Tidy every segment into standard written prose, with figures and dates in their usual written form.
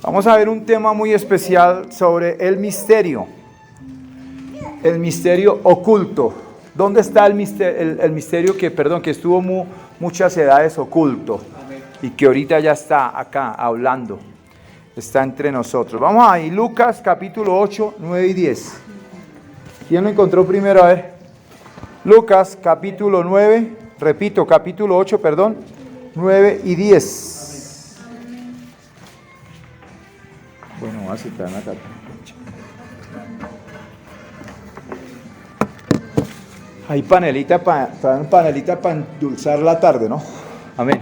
Vamos a ver un tema muy especial sobre el misterio oculto. ¿Dónde está el misterio que estuvo muchas edades oculto? Y que ahorita ya está acá hablando, está entre nosotros. Vamos ahí, Lucas capítulo 8, 9 y 10. ¿Quién lo encontró primero? A ver. Lucas capítulo 9, repito, capítulo 8, 9 y 10. Bueno, voy a citar acá. Hay panelita para endulzar la tarde, ¿no? Amén.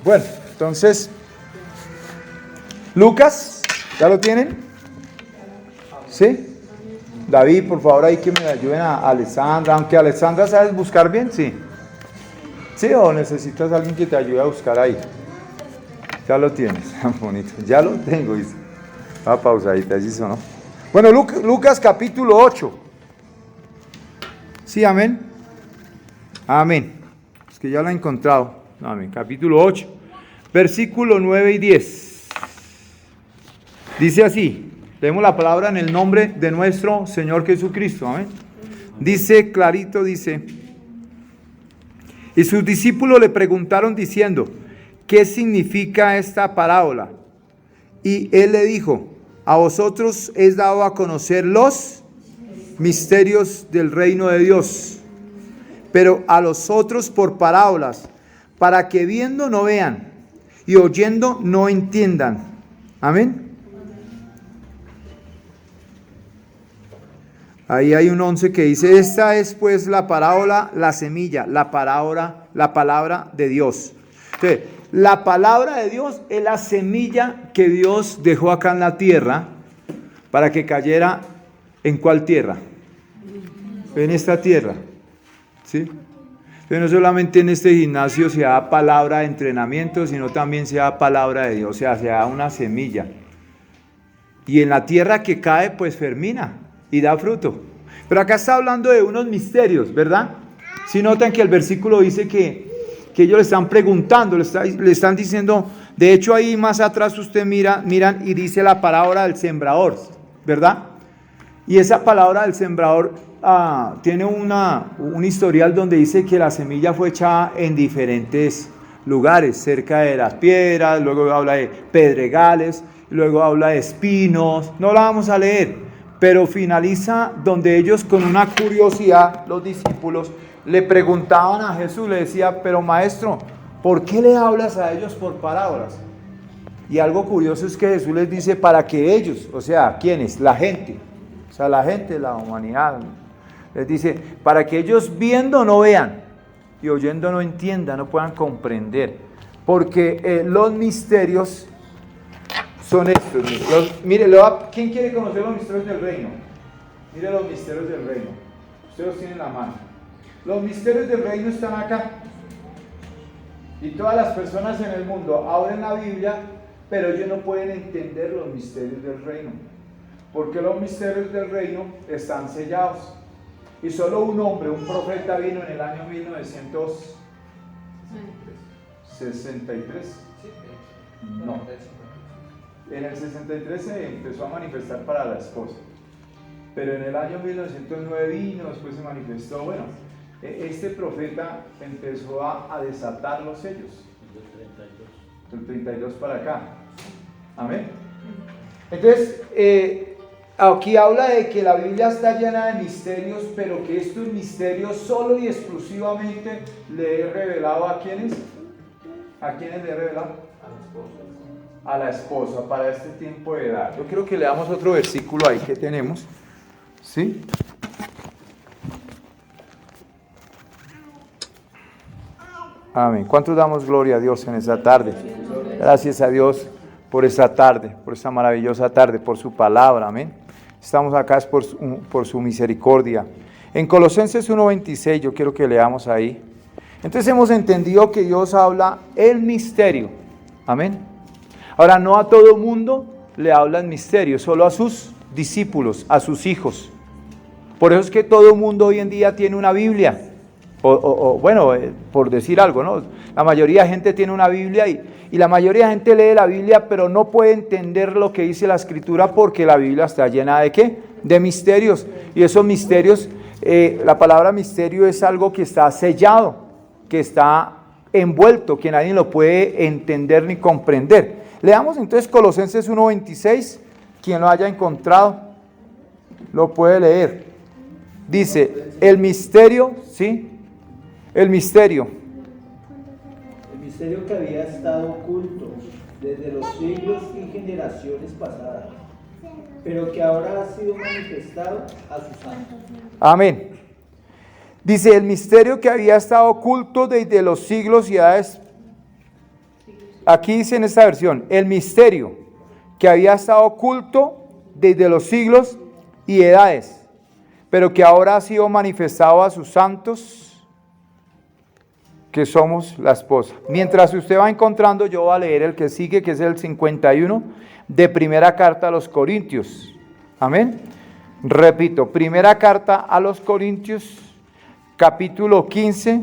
Bueno, entonces, Lucas, ¿ya lo tienen? ¿Sí? David, por favor, ahí que me ayuden a Alessandra, aunque Alessandra sabes buscar bien, sí. ¿Sí o necesitas a alguien que te ayude a buscar ahí? Ya lo tienes, bonito, ya lo tengo, dice. Va pausadita, así sonó. Bueno, Lucas capítulo 8. Sí, amén. Amén. Es que ya lo he encontrado. Amén. Capítulo 8, versículo 9 y 10. Dice así. Leemos la palabra en el nombre de nuestro Señor Jesucristo. Amén. Dice clarito, dice. Y sus discípulos le preguntaron diciendo, ¿qué significa esta parábola? Y él le dijo, a vosotros es dado a conocer los misterios del reino de Dios, pero a los otros por parábolas, para que viendo no vean y oyendo no entiendan. Amén. Ahí hay un 11 que dice, esta es pues la parábola, la semilla, la palabra de Dios. Entonces, la palabra de Dios es la semilla que Dios dejó acá en la tierra para que cayera ¿en cuál tierra? En esta tierra. ¿Sí? Entonces no solamente en este gimnasio se da palabra de entrenamiento, sino también se da palabra de Dios, o sea, se da una semilla. Y en la tierra que cae, pues germina y da fruto. Pero acá está hablando de unos misterios, ¿verdad? Si notan que el versículo dice que ellos le están preguntando, le están diciendo, de hecho ahí más atrás ustedes miran y dice la palabra del sembrador, ¿verdad? Y esa palabra del sembrador tiene un historial donde dice que la semilla fue echada en diferentes lugares, cerca de las piedras, luego habla de pedregales, luego habla de espinos, no la vamos a leer, pero finaliza donde ellos con una curiosidad, los discípulos, le preguntaban a Jesús, le decía, pero maestro, ¿por qué le hablas a ellos por parábolas? Y algo curioso es que Jesús les dice para que ellos, o sea, ¿quiénes? La gente, o sea, la gente, la humanidad, les dice, para que ellos viendo no vean y oyendo no entiendan, no puedan comprender, porque los misterios son estos. Mire, ¿quién quiere conocer los misterios del reino? Mire los misterios del reino, ustedes los tienen en la mano. Los misterios del reino están acá. Y todas las personas en el mundo abren la Biblia, pero ellos no pueden entender los misterios del reino. Porque los misterios del reino están sellados. Y solo un hombre, un profeta, vino en el año 1963. No. En el 63 se empezó a manifestar para la esposa. Pero en el año 1909 vino, después se manifestó, bueno. Este profeta empezó a desatar los sellos. Del 32 para acá. Amén. Entonces, aquí habla de que la Biblia está llena de misterios, pero que estos misterios solo y exclusivamente le he revelado a ¿quiénes? ¿A quiénes le he revelado? A la esposa para este tiempo de edad. Yo quiero que leamos otro versículo ahí que tenemos. ¿Sí? Amén. ¿Cuántos damos gloria a Dios en esta tarde? Gracias a Dios por esta tarde, por esta maravillosa tarde, por su palabra. Amén. Estamos acá por su misericordia. En Colosenses 1:26 yo quiero que leamos ahí. Entonces hemos entendido que Dios habla el misterio. Amén. Ahora no a todo mundo le habla el misterio, solo a sus discípulos, a sus hijos. Por eso es que todo mundo hoy en día tiene una Biblia. Bueno, por decir algo, ¿no? La mayoría de gente tiene una Biblia y la mayoría de gente lee la Biblia, pero no puede entender lo que dice la Escritura porque la Biblia está llena ¿de qué? De misterios. Y esos misterios, la palabra misterio es algo que está sellado, que está envuelto, que nadie lo puede entender ni comprender. Leamos entonces Colosenses 1:26, quien lo haya encontrado lo puede leer. Dice, el misterio, ¿sí? El misterio que había estado oculto desde los siglos y generaciones pasadas, pero que ahora ha sido manifestado a sus santos. Amén. Dice, el misterio que había estado oculto desde los siglos y edades. Aquí dice en esta versión, el misterio que había estado oculto desde los siglos y edades, pero que ahora ha sido manifestado a sus santos, que somos la esposa. Mientras usted va encontrando, yo voy a leer el que sigue, que es el 51 de primera carta a los Corintios. Amén. Repito, primera carta a los Corintios, capítulo 15,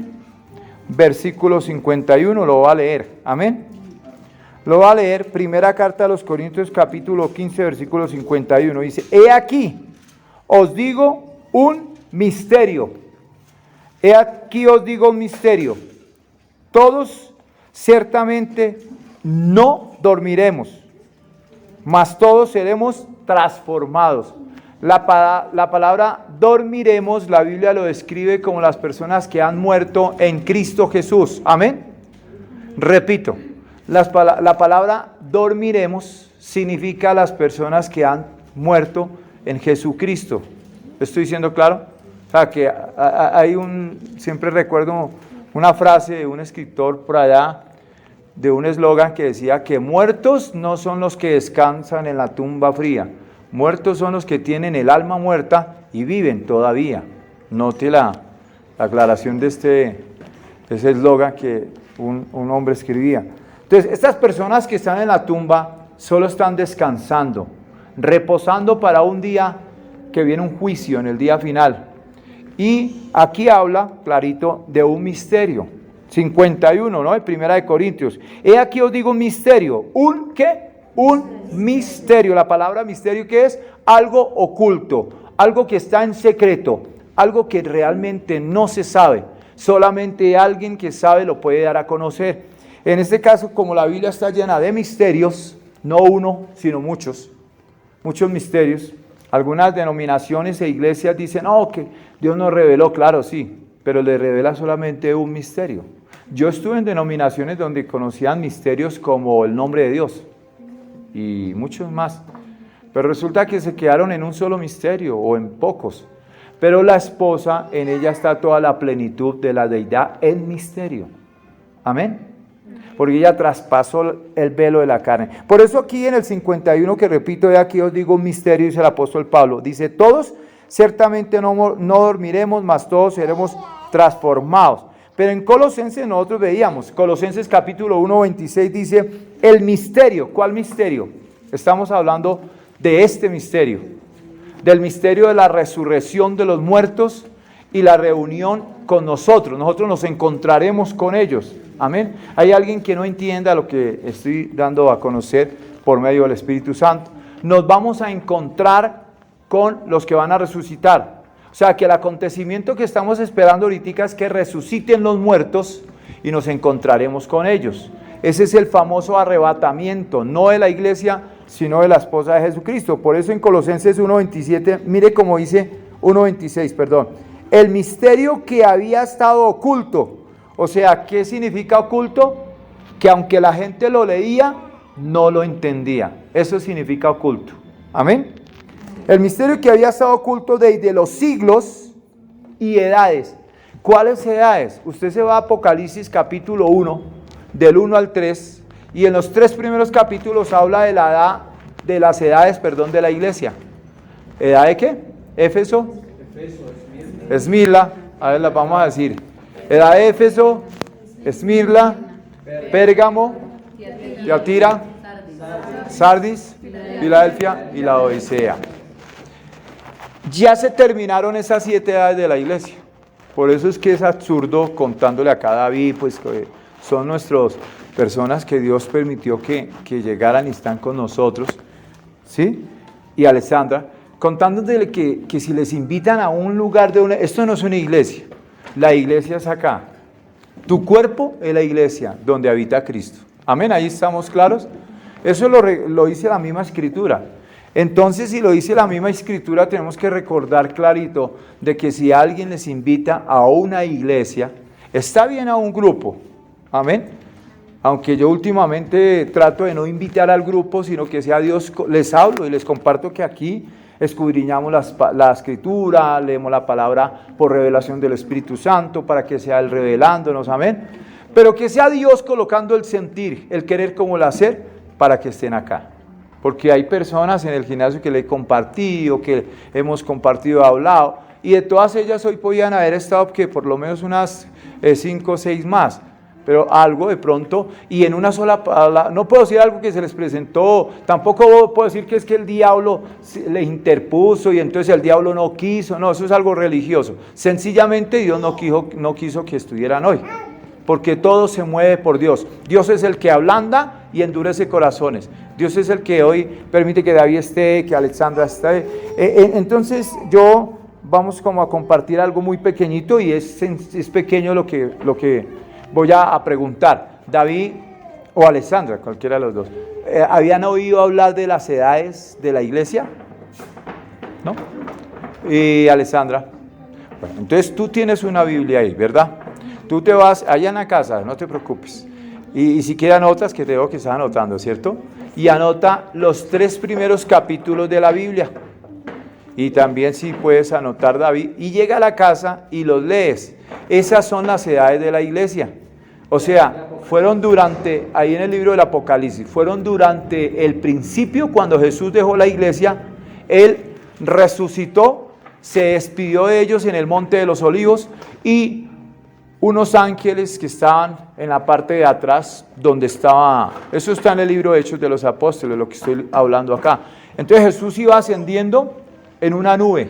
versículo 51, lo voy a leer. Amén. Lo voy a leer, primera carta a los Corintios, capítulo 15, versículo 51. Dice, he aquí, os digo un misterio. He aquí os digo un misterio. Todos ciertamente no dormiremos, mas todos seremos transformados. La palabra dormiremos, la Biblia lo describe como las personas que han muerto en Cristo Jesús. Amén. Repito, la palabra dormiremos significa las personas que han muerto en Jesucristo. ¿Estoy diciendo claro? O sea, que hay siempre recuerdo una frase de un escritor por allá, de un eslogan que decía que muertos no son los que descansan en la tumba fría, muertos son los que tienen el alma muerta y viven todavía. Note la aclaración de ese eslogan que un hombre escribía. Entonces, estas personas que están en la tumba solo están descansando, reposando para un día que viene un juicio en el día final. Y aquí habla clarito de un misterio. 51, ¿no? En Primera de Corintios. He aquí os digo un misterio. ¿Un qué? Un misterio. La palabra misterio, ¿qué es? Algo oculto, algo que está en secreto, algo que realmente no se sabe. Solamente alguien que sabe lo puede dar a conocer. En este caso, como la Biblia está llena de misterios, no uno, sino muchos misterios. Algunas denominaciones e iglesias dicen, no, que Dios nos reveló, claro, sí, pero le revela solamente un misterio. Yo estuve en denominaciones donde conocían misterios como el nombre de Dios y muchos más, pero resulta que se quedaron en un solo misterio o en pocos. Pero la esposa, en ella está toda la plenitud de la deidad en misterio. Amén. Porque ella traspasó el velo de la carne. Por eso aquí en el 51, que repito, de aquí os digo un misterio, dice el apóstol Pablo. Dice, todos ciertamente no dormiremos, mas todos seremos transformados. Pero en Colosenses nosotros veíamos, Colosenses capítulo 1, 26 dice, el misterio. ¿Cuál misterio? Estamos hablando de este misterio. Del misterio de la resurrección de los muertos y la reunión con nosotros. Nosotros nos encontraremos con ellos. Amén. Hay alguien que no entienda lo que estoy dando a conocer por medio del Espíritu Santo. Nos vamos a encontrar con los que van a resucitar. O sea, que el acontecimiento que estamos esperando ahorita es que resuciten los muertos y nos encontraremos con ellos. Ese es el famoso arrebatamiento, no de la iglesia, sino de la esposa de Jesucristo. Por eso en Colosenses 1:27, mire cómo dice 1:26, perdón. El misterio que había estado oculto. O sea, ¿qué significa oculto? Que aunque la gente lo leía, no lo entendía. Eso significa oculto. Amén. El misterio que había estado oculto desde los siglos y edades. ¿Cuáles edades? Usted se va a Apocalipsis capítulo 1, del 1 al 3, y en los 3 primeros capítulos habla de la edad, de las edades, de la iglesia. ¿Edad de qué? Éfeso, Esmirna, a ver, las vamos a decir. Edad de Éfeso, Esmirna, Pérgamo, Tiatira, Sardis, Filadelfia y la Odisea. Ya se terminaron esas 7 edades de la iglesia. Por eso es que es absurdo contándole acá a David, pues que son nuestras personas que Dios permitió que llegaran y están con nosotros, ¿sí? Y Alessandra, contándole que si les invitan a un lugar esto no es una iglesia, la iglesia es acá. Tu cuerpo es la iglesia donde habita Cristo. Amén, ahí estamos claros. Eso lo dice la misma escritura. Entonces, si lo dice la misma escritura, tenemos que recordar clarito de que si alguien les invita a una iglesia, está bien a un grupo. Amén. Aunque yo últimamente trato de no invitar al grupo, sino que sea Dios, les hablo y les comparto que aquí escudriñamos la escritura, leemos la palabra por revelación del Espíritu Santo, para que sea Él revelándonos, amén. Pero que sea Dios colocando el sentir, el querer como el hacer, para que estén acá. Porque hay personas en el gimnasio que le he compartido, que hemos compartido, hablado, y de todas ellas hoy podían haber estado que por lo menos unas 5 o 6 más. Pero algo de pronto, y en una sola palabra, no puedo decir algo que se les presentó, tampoco puedo decir que es que el diablo les interpuso y entonces el diablo no quiso, no, eso es algo religioso. Sencillamente Dios no quiso que estuvieran hoy, porque todo se mueve por Dios. Dios es el que ablanda y endurece corazones. Dios es el que hoy permite que David esté, que Alexandra esté. Entonces vamos como a compartir algo muy pequeñito y es pequeño lo que voy a preguntar. David o Alessandra, cualquiera de los dos, ¿habían oído hablar de las edades de la iglesia? ¿No? Y Alessandra, bueno, entonces tú tienes una Biblia ahí, ¿verdad? Tú te vas allá en la casa, no te preocupes. Y si quieres anotas, que te veo que estás anotando, ¿cierto? Y anota los 3 primeros capítulos de la Biblia. Y también si puedes anotar David, y llega a la casa y los lees. Esas son las edades de la iglesia. O sea, fueron durante, ahí en el libro del Apocalipsis, fueron durante el principio cuando Jesús dejó la iglesia, Él resucitó, se despidió de ellos en el Monte de los Olivos y unos ángeles que estaban en la parte de atrás donde estaba, eso está en el libro de Hechos de los Apóstoles, lo que estoy hablando acá. Entonces Jesús iba ascendiendo en una nube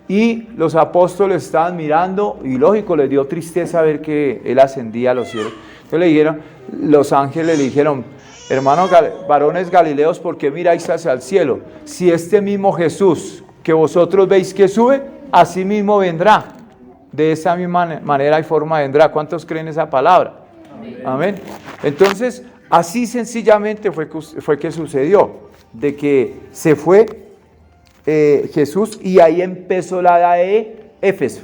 y los apóstoles estaban mirando y lógico, les dio tristeza ver que Él ascendía a los cielos. Entonces le dijeron, los ángeles le dijeron, hermanos varones galileos, ¿por qué miráis hacia el cielo? Si este mismo Jesús que vosotros veis que sube, así mismo vendrá. De esa misma manera y forma vendrá. ¿Cuántos creen esa palabra? Amén. Amén. Entonces, así sencillamente fue que sucedió, de que se fue Jesús y ahí empezó la de Éfeso.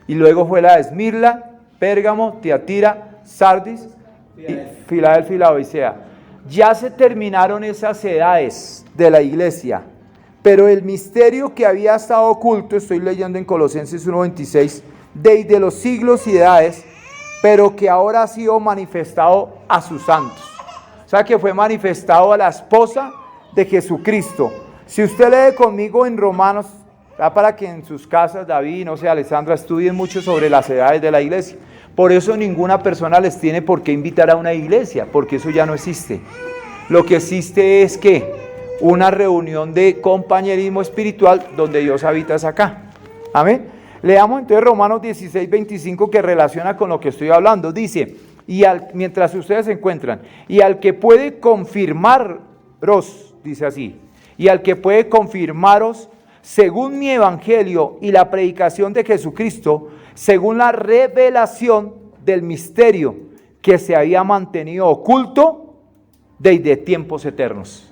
Y luego fue la de Esmirna, Pérgamo, Tiatira, Sardis, Filadelfia y Laodicea. Ya se terminaron esas edades de la iglesia, pero el misterio que había estado oculto, estoy leyendo en Colosenses 1:26, desde los siglos y edades, pero que ahora ha sido manifestado a sus santos. O sea que fue manifestado a la esposa de Jesucristo. Si usted lee conmigo en Romanos, para que en sus casas, David, no sé, Alessandra, estudien mucho sobre las edades de la iglesia. Por eso ninguna persona les tiene por qué invitar a una iglesia, porque eso ya no existe. Lo que existe es que una reunión de compañerismo espiritual donde Dios habita es acá. Amén. Leamos entonces Romanos 16:25 que relaciona con lo que estoy hablando. Dice, mientras ustedes se encuentran, y al que puede confirmaros, dice así, y al que puede confirmaros según mi evangelio y la predicación de Jesucristo, según la revelación del misterio que se había mantenido oculto desde tiempos eternos.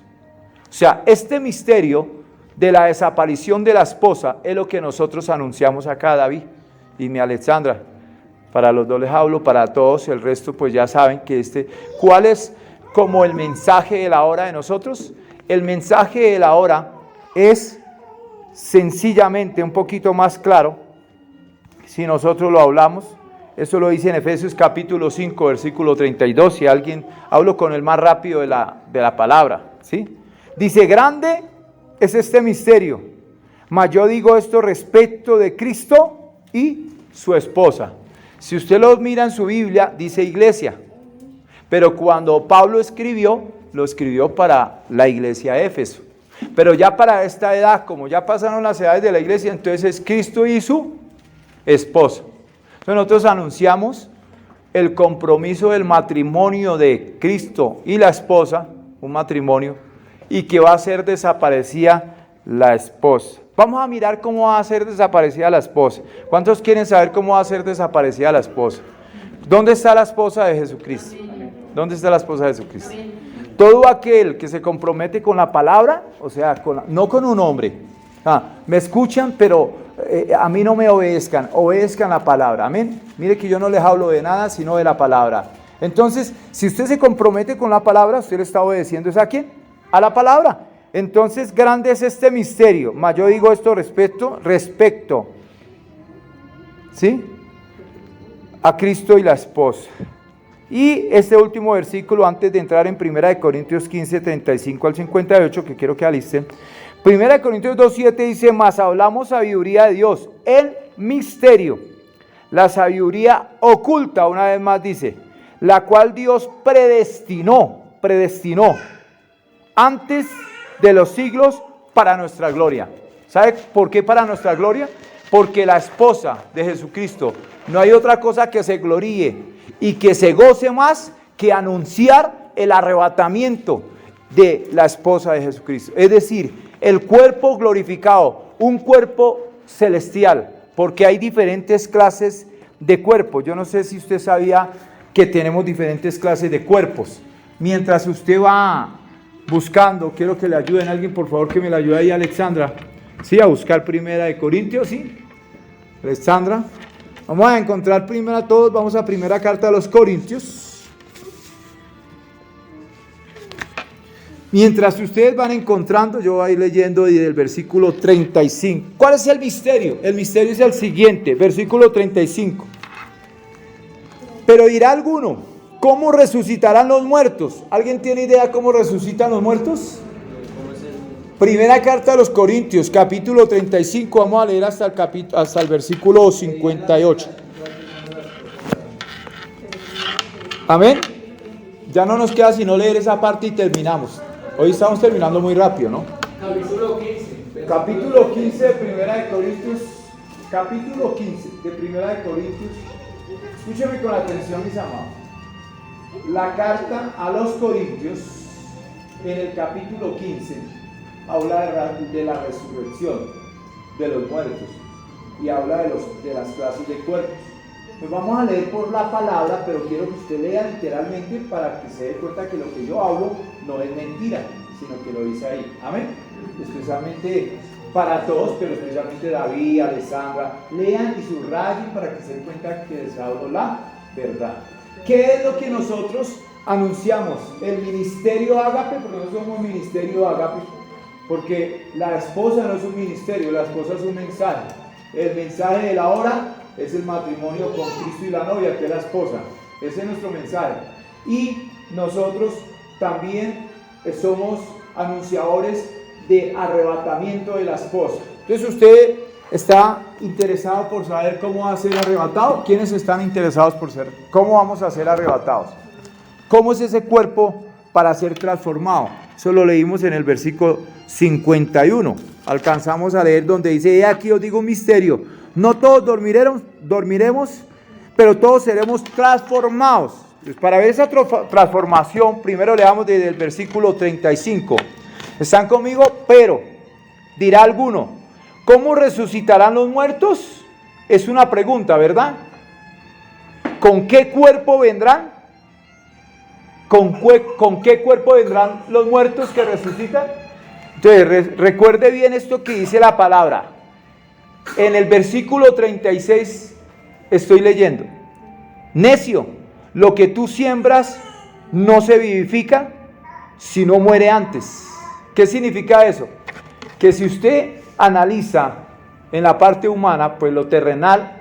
O sea, este misterio de la desaparición de la esposa es lo que nosotros anunciamos acá, David y mi Alexandra. Para los dos les hablo, para todos, el resto pues ya saben que ¿cuál es como el mensaje de la hora de nosotros? El mensaje de la hora es sencillamente un poquito más claro, si nosotros lo hablamos, eso lo dice en Efesios capítulo 5, versículo 32, si alguien, hablo con el más rápido de la palabra, ¿sí? Dice, grande es este misterio, mas yo digo esto respecto de Cristo y su esposa. Si usted lo mira en su Biblia, dice iglesia, pero cuando Pablo escribió, lo escribió para la iglesia de Éfeso. Pero ya para esta edad, como ya pasaron las edades de la iglesia, entonces es Cristo y su esposa. Entonces nosotros anunciamos el compromiso del matrimonio de Cristo y la esposa, un matrimonio, y que va a ser desaparecida la esposa. Vamos a mirar cómo va a ser desaparecida la esposa. ¿Cuántos quieren saber cómo va a ser desaparecida la esposa? ¿Dónde está la esposa de Jesucristo? ¿Dónde está la esposa de Jesucristo? Todo aquel que se compromete con la palabra, o sea, no con un hombre. Me escuchan, pero a mí no me obedezcan, obedezcan la palabra. Amén. Mire que yo no les hablo de nada, sino de la palabra. Entonces, si usted se compromete con la palabra, usted le está obedeciendo. ¿Es a quién? A la palabra. Entonces, grande es este misterio. Mas yo digo esto respecto, ¿sí?, a Cristo y la esposa. Y este último versículo, antes de entrar en 1 Corintios 15, 35 al 58, que quiero que alisten. 1 Corintios 2, 7 dice: mas hablamos sabiduría de Dios, el misterio, la sabiduría oculta, una vez más dice, la cual Dios predestinó antes de los siglos para nuestra gloria. ¿Sabe por qué para nuestra gloria? Porque la esposa de Jesucristo, no hay otra cosa que se gloríe y que se goce más que anunciar el arrebatamiento de la esposa de Jesucristo. Es decir, el cuerpo glorificado, un cuerpo celestial, porque hay diferentes clases de cuerpos. Yo no sé si usted sabía que tenemos diferentes clases de cuerpos. Mientras usted va buscando, quiero que le ayuden, alguien por favor que me la ayude ahí, Alexandra, sí, a buscar 1 Corintios, sí, Alexandra, vamos a encontrar primero todos, vamos a primera carta a los Corintios. Mientras ustedes van encontrando, yo voy a ir leyendo desde el versículo 35. ¿Cuál es el misterio? El misterio es el siguiente, versículo 35. Pero dirá alguno: ¿cómo resucitarán los muertos? ¿Alguien tiene idea cómo resucitan los muertos? Primera carta a los Corintios, capítulo 35, vamos a leer hasta el versículo 58. Amén. Ya no nos queda sino leer esa parte y terminamos. Hoy estamos terminando muy rápido, ¿no? Capítulo 15 de Primera de Corintios. Capítulo 15 de Primera de Corintios. Escúcheme con atención, mis amados. La carta a los Corintios, en el capítulo 15, habla de la resurrección de los muertos y habla de las clases de cuerpos. Pues vamos a leer por la palabra, pero quiero que usted lea literalmente para que se dé cuenta que lo que yo hablo no es mentira, sino que lo dice ahí. Amén. Especialmente para todos, pero especialmente David, Alessandra, lean y subrayen para que se den cuenta que les hablo la verdad. ¿Qué es lo que nosotros anunciamos? El ministerio Ágape, porque no somos ministerio Ágape, porque la esposa no es un ministerio, la esposa es un mensaje. El mensaje de la hora es el matrimonio con Cristo y la novia, que es la esposa. Ese es nuestro mensaje. Y nosotros también somos anunciadores de arrebatamiento de la esposa. Entonces usted está interesado por saber cómo va a ser arrebatado. ¿Quiénes están interesados por saber cómo vamos a ser arrebatados? ¿Cómo es ese cuerpo para ser transformado? Eso lo leímos en el versículo 51. Alcanzamos a leer donde dice: he aquí os digo un misterio, no todos dormiremos, pero todos seremos transformados. Pues para ver esa transformación, primero leamos desde el versículo 35. ¿Están conmigo? Pero, dirá alguno: ¿cómo resucitarán los muertos? Es una pregunta, ¿verdad? ¿Con qué cuerpo vendrán? ¿Con qué cuerpo vendrán los muertos que resucitan? Entonces, recuerde bien esto que dice la palabra. En el versículo 36 estoy leyendo: necio, lo que tú siembras no se vivifica, sino muere antes. ¿Qué significa eso? Que si usted analiza en la parte humana, pues lo terrenal,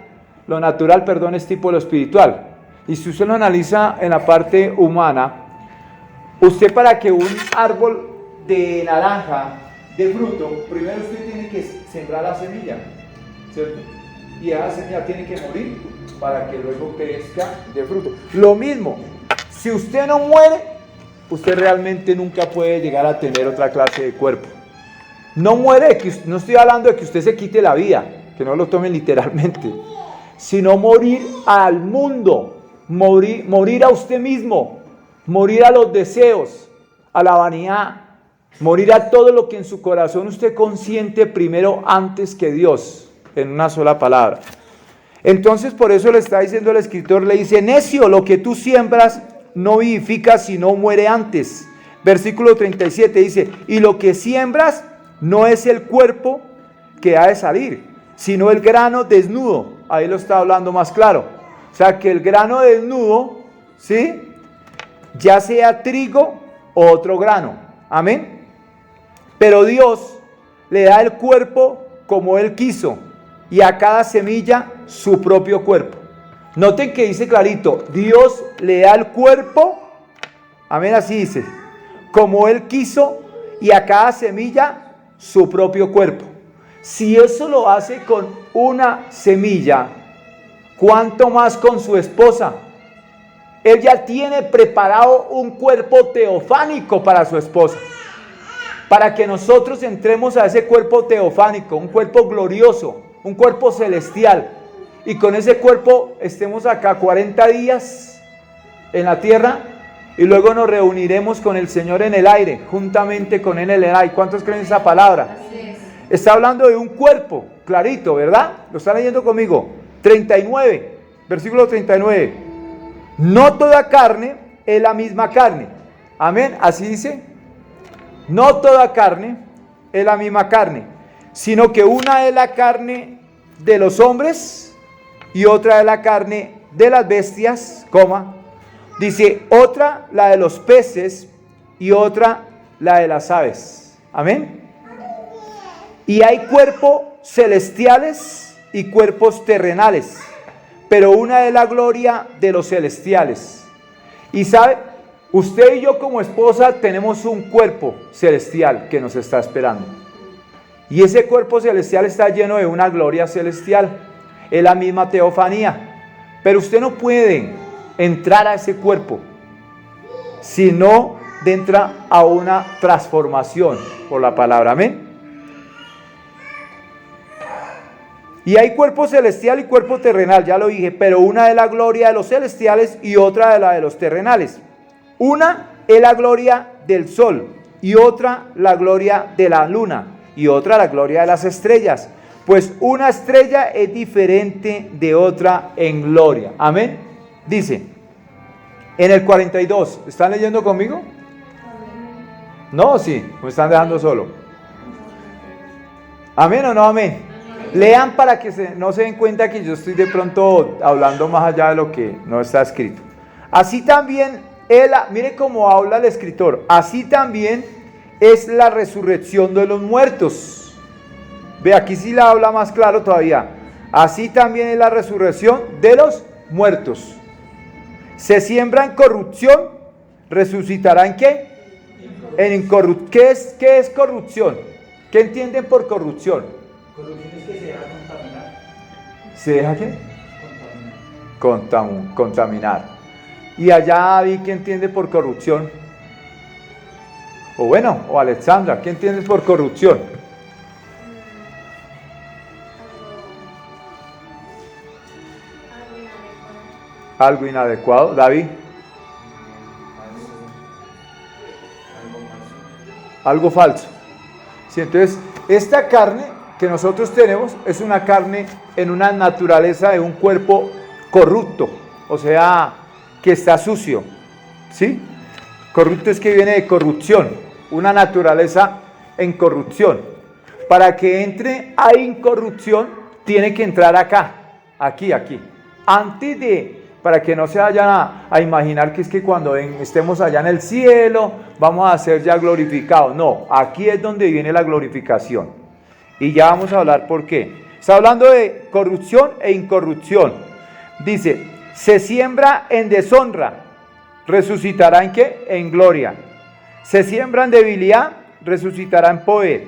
lo natural, perdón, es tipo lo espiritual. Y si usted lo analiza en la parte humana, usted, para que un árbol de naranja dé fruto, primero usted tiene que sembrar la semilla, ¿cierto? Y esa semilla tiene que morir para que luego crezca de fruto. Lo mismo, si usted no muere, usted realmente nunca puede llegar a tener otra clase de cuerpo. No muere, no estoy hablando de que usted se quite la vida, que no lo tomen literalmente, sino morir al mundo, morir a usted mismo, morir a los deseos, a la vanidad, morir a todo lo que en su corazón usted consiente primero antes que Dios, en una sola palabra. Entonces por eso le está diciendo el escritor, le dice, necio, lo que tú siembras no vivifica sino muere antes. Versículo 37 dice, y lo que siembras no es el cuerpo que ha de salir, sino el grano desnudo. Ahí lo está hablando más claro. O sea que el grano desnudo, ¿sí?, ya sea trigo o otro grano. Amén. Pero Dios le da el cuerpo como Él quiso, y a cada semilla su propio cuerpo. Noten que dice clarito, Dios le da el cuerpo, amén, así dice, como Él quiso, y a cada semilla su propio cuerpo. Si eso lo hace con una semilla, ¿cuánto más con su esposa? Él ya tiene preparado un cuerpo teofánico para su esposa, para que nosotros entremos a ese cuerpo teofánico, un cuerpo glorioso, un cuerpo celestial, y con ese cuerpo estemos acá 40 días en la tierra, y luego nos reuniremos con el Señor en el aire, juntamente con Él en el aire. ¿Cuántos creen esa palabra? Está hablando de un cuerpo, clarito, ¿verdad? Lo están leyendo conmigo. 39, versículo 39. No toda carne es la misma carne. Amén, así dice. No toda carne es la misma carne, sino que una es la carne de los hombres y otra es la carne de las bestias, dice, otra la de los peces y otra la de las aves. Amén. Y hay cuerpos celestiales y cuerpos terrenales, pero una es la gloria de los celestiales. Y sabe, usted y yo como esposa tenemos un cuerpo celestial que nos está esperando. Y ese cuerpo celestial está lleno de una gloria celestial. Es la misma teofanía. Pero usted no puede entrar a ese cuerpo si no entra a una transformación por la palabra. Amén. Y hay cuerpo celestial y cuerpo terrenal, ya lo dije, pero una es la gloria de los celestiales y otra de la de los terrenales. Una es la gloria del sol y otra la gloria de la luna y otra la gloria de las estrellas. Pues una estrella es diferente de otra en gloria. Amén. Dice, en el 42, ¿están leyendo conmigo? No, sí, me están dejando solo. ¿Amén o no amén? Lean para que no se den cuenta que yo estoy de pronto hablando más allá de lo que no está escrito. Así también, mire cómo habla el escritor, así también es la resurrección de los muertos. Ve, aquí sí la habla más claro todavía. Así también es la resurrección de los muertos. Se siembra en corrupción, resucitará ¿en qué? En incorrupción. ¿Qué es corrupción? ¿Qué entienden por corrupción? Corrupción es que se deja contaminar. ¿Se deja qué? Contaminar. Y allá vi que entiende por corrupción. O Alexandra, ¿qué entiendes por corrupción? Algo inadecuado. David. Algo falso. Sí, entonces, esta carne que nosotros tenemos es una carne en una naturaleza de un cuerpo corrupto, o sea, que está sucio, ¿sí? Corrupto es que viene de corrupción, una naturaleza en corrupción. Para que entre a incorrupción, tiene que entrar acá, aquí. Para que no se vayan a imaginar que es que cuando estemos allá en el cielo, vamos a ser ya glorificados. No, aquí es donde viene la glorificación. Y ya vamos a hablar por qué. Está hablando de corrupción e incorrupción. Dice, se siembra en deshonra, resucitará ¿en qué? En gloria. Se siembra en debilidad, resucitará en poder.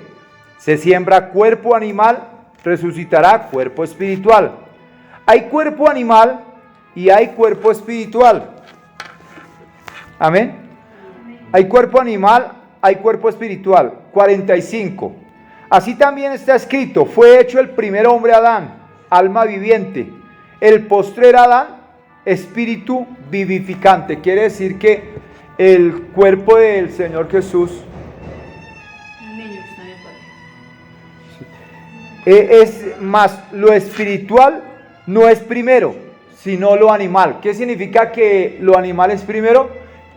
Se siembra cuerpo animal, resucitará cuerpo espiritual. Hay cuerpo animal y hay cuerpo espiritual. Amén. Hay cuerpo animal, hay cuerpo espiritual. 45. Así también está escrito, fue hecho el primer hombre Adán, alma viviente. el postrer Adán, espíritu vivificante. Quiere decir que el cuerpo del Señor Jesús es más, lo espiritual no es primero, sino lo animal. ¿Qué significa que lo animal es primero?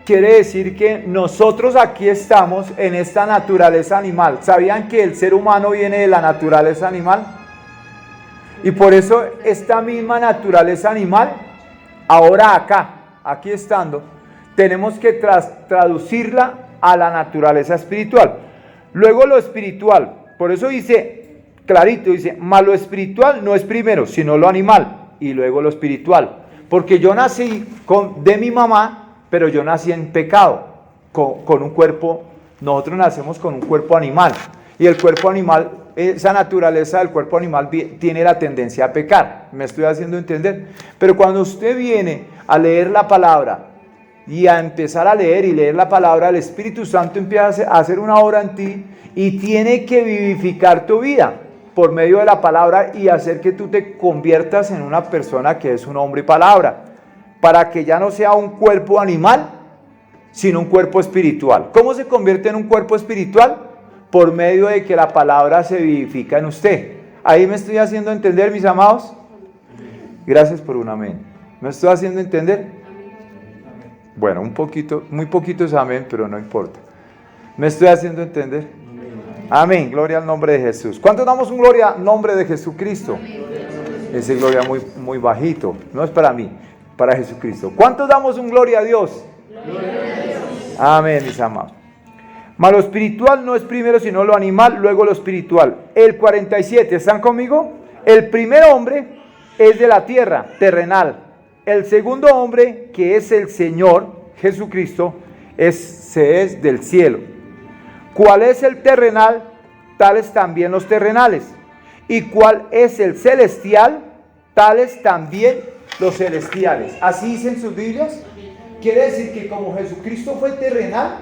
Quiere decir que nosotros aquí estamos en esta naturaleza animal. ¿Sabían que el ser humano viene de la naturaleza animal? Y por eso esta misma naturaleza animal, ahora acá, aquí estando, tenemos que traducirla a la naturaleza espiritual. Luego lo espiritual, por eso dice, clarito, dice, mas lo espiritual no es primero, sino lo animal, y luego lo espiritual. Porque yo nací de mi mamá, pero yo nací en pecado, con un cuerpo, nosotros nacemos con un cuerpo animal, y el cuerpo animal, esa naturaleza del cuerpo animal tiene la tendencia a pecar, me estoy haciendo entender. Pero cuando usted viene a leer la palabra, y a empezar a leer y leer la palabra, el Espíritu Santo empieza a hacer una obra en ti, y tiene que vivificar tu vida, por medio de la palabra, y hacer que tú te conviertas en una persona que es un hombre y palabra, para que ya no sea un cuerpo animal, sino un cuerpo espiritual. ¿Cómo se convierte en un cuerpo espiritual? Por medio de que la palabra se vivifica en usted. ¿Ahí me estoy haciendo entender, mis amados? Gracias por un amén. ¿Me estoy haciendo entender? Bueno, un poquito, muy poquito es amén, pero no importa. ¿Me estoy haciendo entender? Amén, gloria al nombre de Jesús. ¿Cuántos damos un gloria al nombre de Jesucristo? Ese gloria muy bajito, no es para mí, para Jesucristo. ¿Cuántos damos un gloria a Dios? Gloria a Dios. Amén, mis amados. Mas lo espiritual no es primero sino lo animal, luego lo espiritual. El 47, ¿están conmigo? El primer hombre es de la tierra, terrenal. El segundo hombre, que es el Señor Jesucristo, se es del cielo. ¿Cuál es el terrenal? Tales también los terrenales. ¿Y cuál es el celestial? Tales también los celestiales. ¿Así dicen sus Biblias? Quiere decir que como Jesucristo fue terrenal,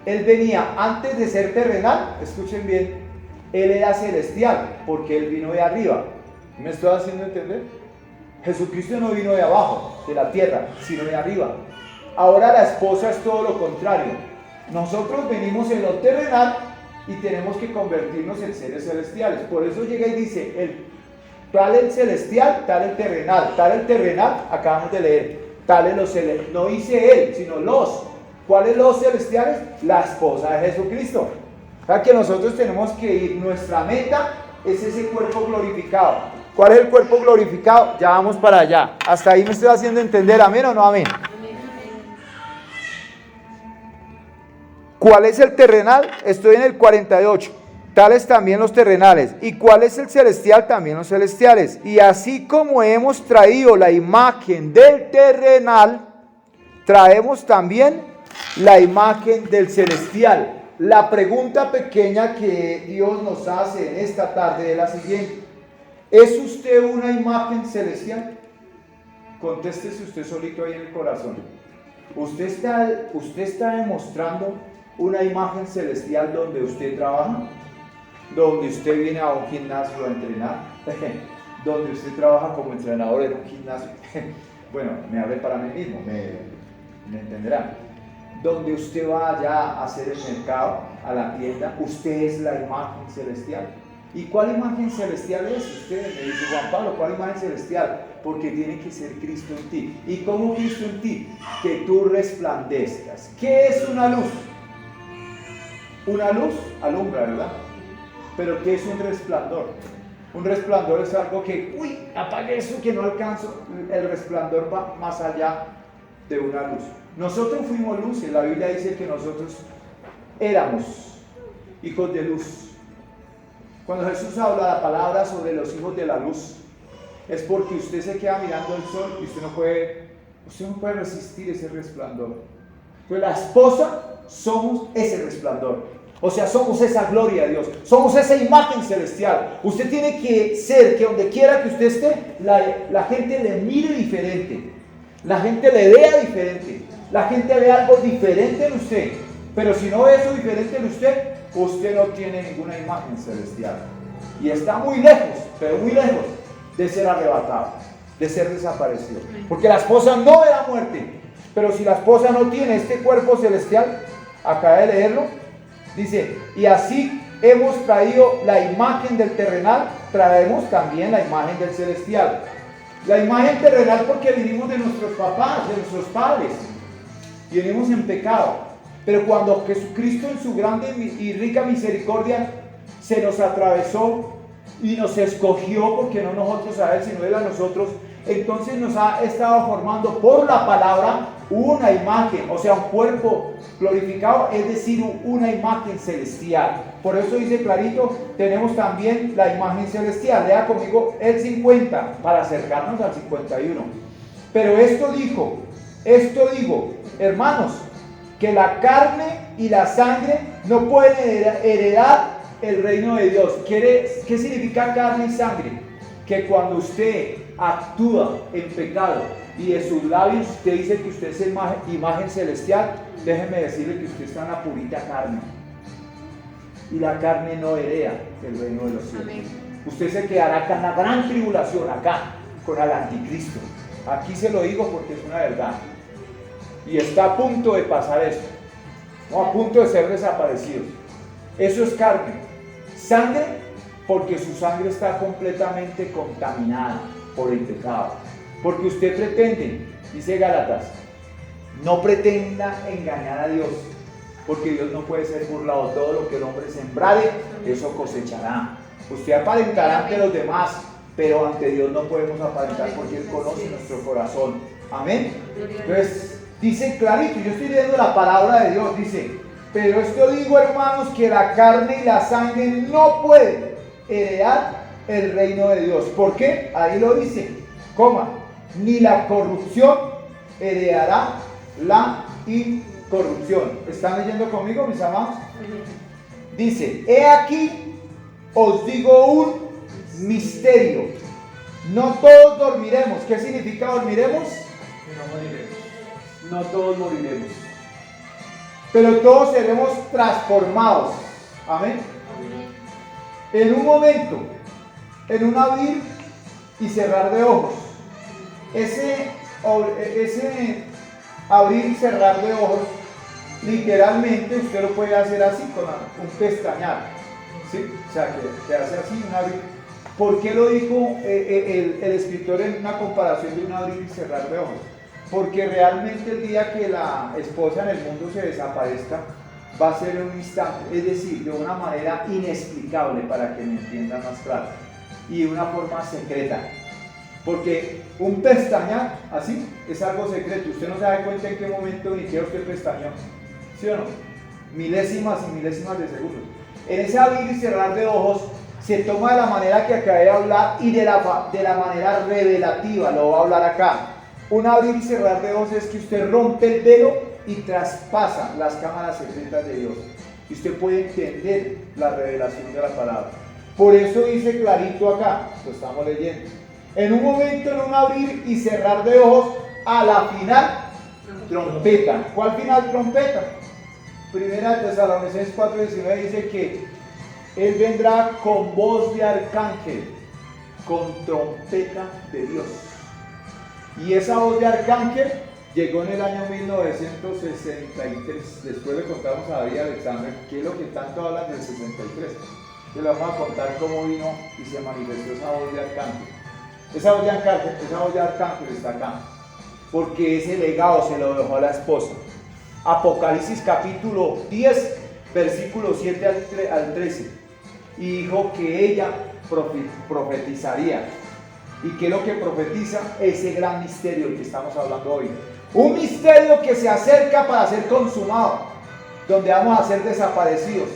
Él venía antes de ser terrenal, escuchen bien, Él era celestial, porque Él vino de arriba. ¿Me estoy haciendo entender? Jesucristo no vino de abajo, de la tierra, sino de arriba. Ahora la esposa es todo lo contrario. Nosotros venimos en lo terrenal y tenemos que convertirnos en seres celestiales. Por eso llega y dice, tal el celestial, tal el terrenal, acabamos de leer, tal el los celestiales. No dice él, sino los. ¿Cuáles los celestiales? La esposa de Jesucristo. O sea que nosotros tenemos que ir, nuestra meta es ese cuerpo glorificado. ¿Cuál es el cuerpo glorificado? Ya vamos para allá. Hasta ahí me estoy haciendo entender, ¿amén o no amén? ¿Cuál es el terrenal? Estoy en el 48. Tales también los terrenales. ¿Y cuál es el celestial? También los celestiales. Y así como hemos traído la imagen del terrenal, traemos también la imagen del celestial. La pregunta pequeña que Dios nos hace en esta tarde es la siguiente: ¿es usted una imagen celestial? Contéstese usted solito ahí en el corazón. ¿Usted está demostrando una imagen celestial donde usted trabaja? ¿Donde usted viene a un gimnasio a entrenar? ¿Donde usted trabaja como entrenador en un gimnasio? Bueno, me hablé para mí mismo, me entenderán. Donde usted va allá a hacer el mercado, a la tienda, usted es la imagen celestial. ¿Y cuál imagen celestial es? Usted me dice, Juan Pablo, ¿cuál imagen celestial? Porque tiene que ser Cristo en ti. ¿Y cómo Cristo en ti? Que tú resplandezcas. ¿Qué es una luz? Una luz alumbra, ¿verdad? Pero ¿qué es un resplandor? Un resplandor es algo que, apague eso que no alcanzo. El resplandor va más allá de una luz. Nosotros fuimos luces. La Biblia dice que nosotros éramos hijos de luz. Cuando Jesús habla la palabra sobre los hijos de la luz, es porque usted se queda mirando el sol y usted no puede resistir ese resplandor. Pues la esposa somos ese resplandor. O sea, somos esa gloria de Dios, somos esa imagen celestial. Usted tiene que ser que donde quiera que usted esté, la gente le mire diferente, la gente le vea diferente, la gente ve algo diferente en usted. Pero si no ve eso diferente en usted no tiene ninguna imagen celestial. Y está muy lejos, pero muy lejos de ser arrebatado. de ser desaparecido. Porque la esposa no era muerte. Pero si la esposa no tiene este cuerpo celestial, acaba de leerlo, dice, y así hemos traído la imagen del terrenal, traemos también la imagen del celestial. La imagen terrenal porque vinimos de nuestros papás, de nuestros padres, y venimos en pecado. Pero cuando Jesucristo en su grande y rica misericordia se nos atravesó y nos escogió, porque no nosotros a Él, sino Él a nosotros, entonces nos ha estado formando por la palabra una imagen, o sea, un cuerpo glorificado, es decir, una imagen celestial. Por eso dice clarito, tenemos también la imagen celestial. Lea conmigo el 50 para acercarnos al 51. Pero esto digo, hermanos, que la carne y la sangre no pueden heredar el reino de Dios. ¿Qué significa carne y sangre? Que cuando usted actúa en pecado y de sus labios usted dice que usted es imagen celestial, déjeme decirle que usted está en la purita carne. Y la carne no hereda el reino de los cielos. Amén. Usted se quedará acá en la gran tribulación, acá, con el anticristo. Aquí se lo digo porque es una verdad. Y está a punto de pasar esto. No, a punto de ser desaparecidos. Eso es carne. Sangre, porque su sangre está completamente contaminada por el pecado. Porque usted pretende, dice Gálatas, no pretenda engañar a Dios, porque Dios no puede ser burlado. Todo lo que el hombre sembrare, eso cosechará. Usted aparentará ante los demás, pero ante Dios no podemos aparentar, porque Él conoce nuestro corazón. Amén. Entonces dice clarito, yo estoy leyendo la palabra de Dios, dice, pero esto digo, hermanos, que la carne y la sangre no pueden heredar el reino de Dios. ¿Por qué? Ahí lo dice, ni la corrupción heredará la incorrupción. ¿Están leyendo conmigo, mis amados? Dice, he aquí, os digo un misterio. No todos dormiremos. ¿Qué significa dormiremos? Que no moriremos. No todos moriremos, pero todos seremos transformados. Amén. En un momento, en un abrir y cerrar de ojos. Ese abrir y cerrar de ojos, literalmente usted lo puede hacer así, con un pestañear, ¿sí? O sea, que hace así, un abrir. ¿Por qué lo dijo el escritor en una comparación de un abrir y cerrar de ojos? Porque realmente el día que la esposa en el mundo se desaparezca, va a ser en un instante, es decir, de una manera inexplicable, para que me entiendan más claro, y de una forma secreta. Porque un pestañear así es algo secreto, usted no se da cuenta en qué momento ni qué usted pestañeó, ¿sí o no? Milésimas y milésimas de segundos. En ese abrir y cerrar de ojos se toma de la manera que acabé de hablar y de la manera revelativa, lo voy a hablar acá. Un abrir y cerrar de ojos es que usted rompe el velo y traspasa las cámaras secretas de Dios. Y usted puede entender la revelación de la palabra. Por eso dice clarito acá, lo estamos leyendo. En un momento, en un abrir y cerrar de ojos, a la final, trompeta. ¿Cuál final trompeta? Primera de Tesalonicenses 4:19 dice que Él vendrá con voz de arcángel, con trompeta de Dios. Y esa voz de arcángel llegó en el año 1963. Después le contamos a David Alexander qué es lo que tanto hablan del 63. Le vamos a contar cómo vino y se manifestó esa voz de arcángel. Esa voz de arcángel está acá, porque ese legado se lo dejó a la esposa. Apocalipsis capítulo 10, versículo 7 al 13. Y dijo que ella profetizaría. ¿Y qué es lo que profetiza? Ese gran misterio del que estamos hablando hoy. Un misterio que se acerca para ser consumado, donde vamos a ser desaparecidos.